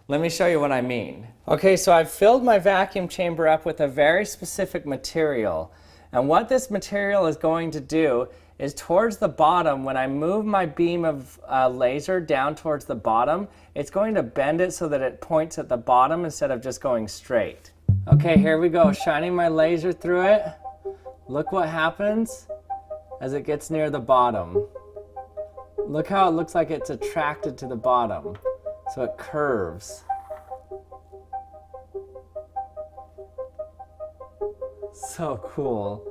Let me show you what I mean. Okay, so I've filled my vacuum chamber up with a very specific material. And what this material is going to do is towards the bottom, when I move my beam of laser down towards the bottom, it's going to bend it so that it points at the bottom instead of just going straight. Okay, here we go, shining my laser through it. Look what happens as it gets near the bottom. Look how it looks like it's attracted to the bottom. So it curves. So cool.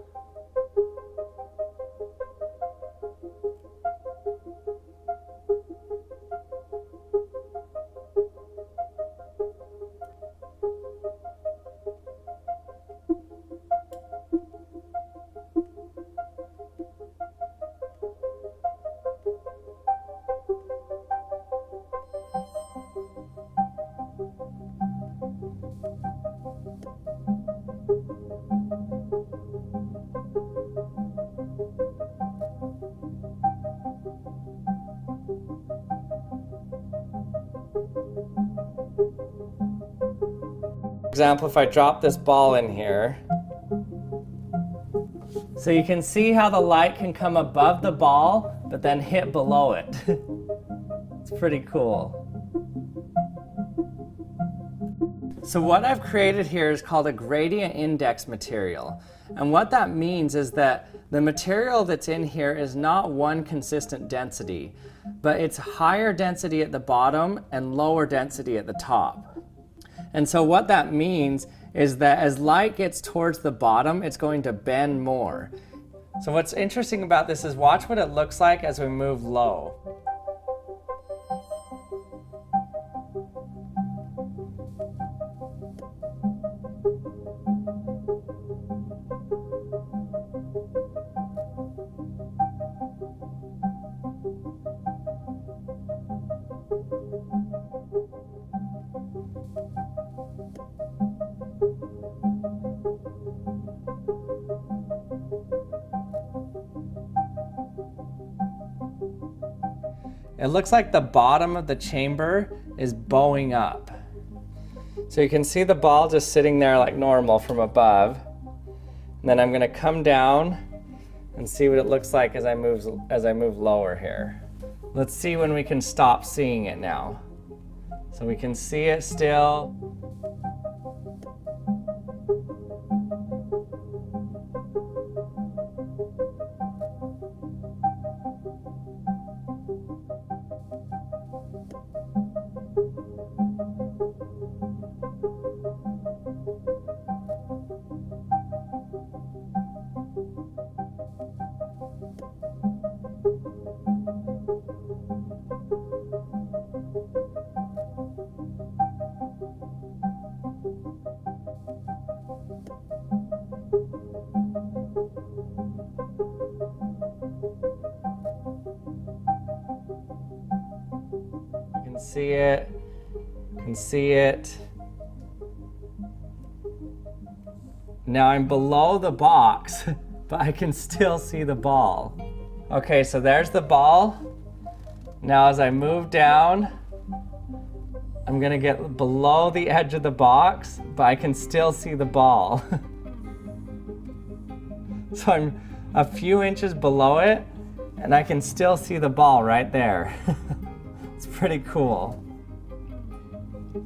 For example, if I drop this ball in here, so you can see how the light can come above the ball, but then hit below it. It's pretty cool. So what I've created here is called a gradient index material. And what that means is that the material that's in here is not one consistent density, but it's higher density at the bottom and lower density at the top. And so what that means is that as light gets towards the bottom, it's going to bend more. So what's interesting about this is watch what it looks like as we move low. It looks like the bottom of the chamber is bowing up. So you can see the ball just sitting there like normal from above. And then I'm going to come down and see what it looks like as I move lower here. Let's see when we can stop seeing it now. So we can see it still. See it, can see it. Now I'm below the box, but I can still see the ball. Okay, so there's the ball. Now as I move down, I'm gonna get below the edge of the box, but I can still see the ball. So I'm a few inches below it, and I can still see the ball right there. It's pretty cool.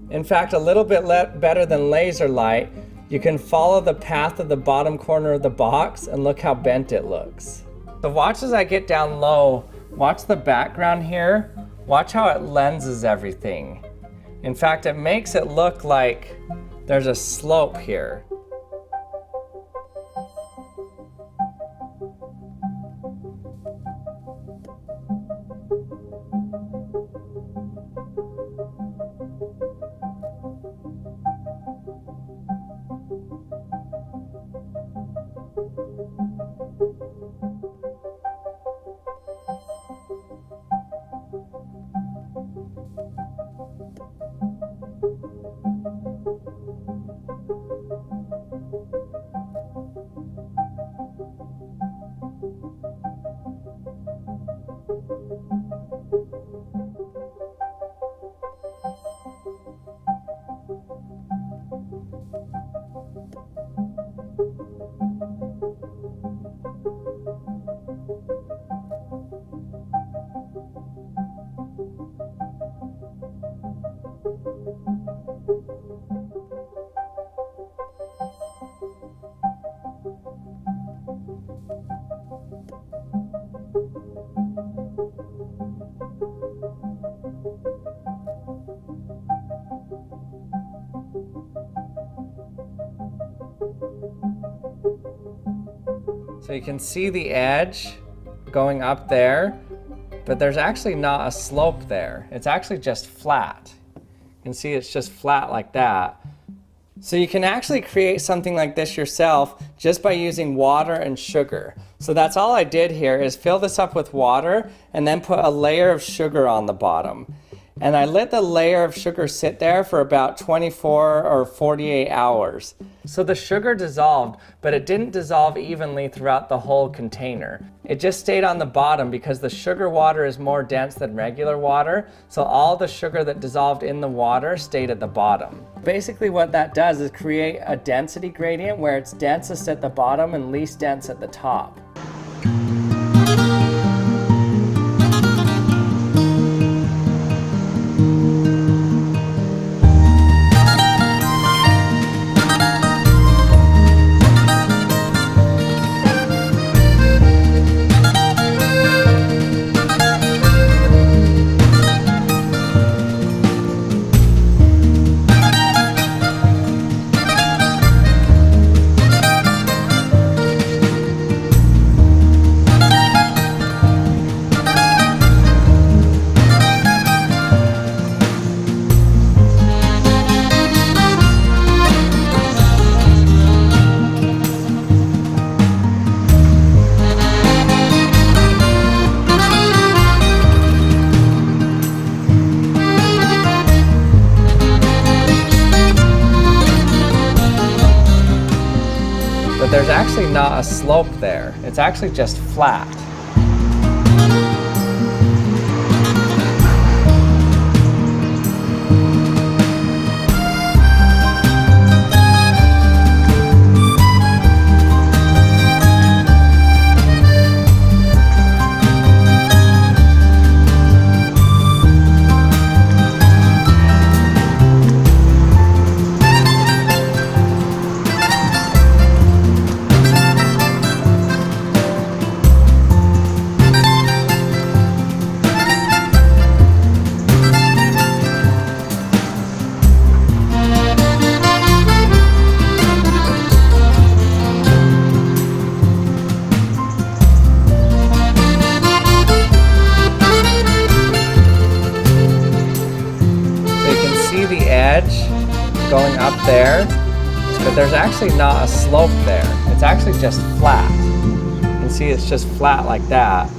In fact, a little bit better than laser light, you can follow the path of the bottom corner of the box and look how bent it looks. So watch as I get down low, watch the background here, watch how it lenses everything. In fact, it makes it look like there's a slope here. So you can see the edge going up there, but there's actually not a slope there. It's actually just flat. You can see it's just flat like that. So you can actually create something like this yourself just by using water and sugar. So that's all I did here, is fill this up with water and then put a layer of sugar on the bottom. And I let the layer of sugar sit there for about 24 or 48 hours. So the sugar dissolved, but it didn't dissolve evenly throughout the whole container. It just stayed on the bottom because the sugar water is more dense than regular water, so all the sugar that dissolved in the water stayed at the bottom. Basically what that does is create a density gradient where it's densest at the bottom and least dense at the top. But there's actually not a slope there. It's actually just flat. The edge going up there, but there's actually not a slope there. It's actually just flat. You can see it's just flat like that.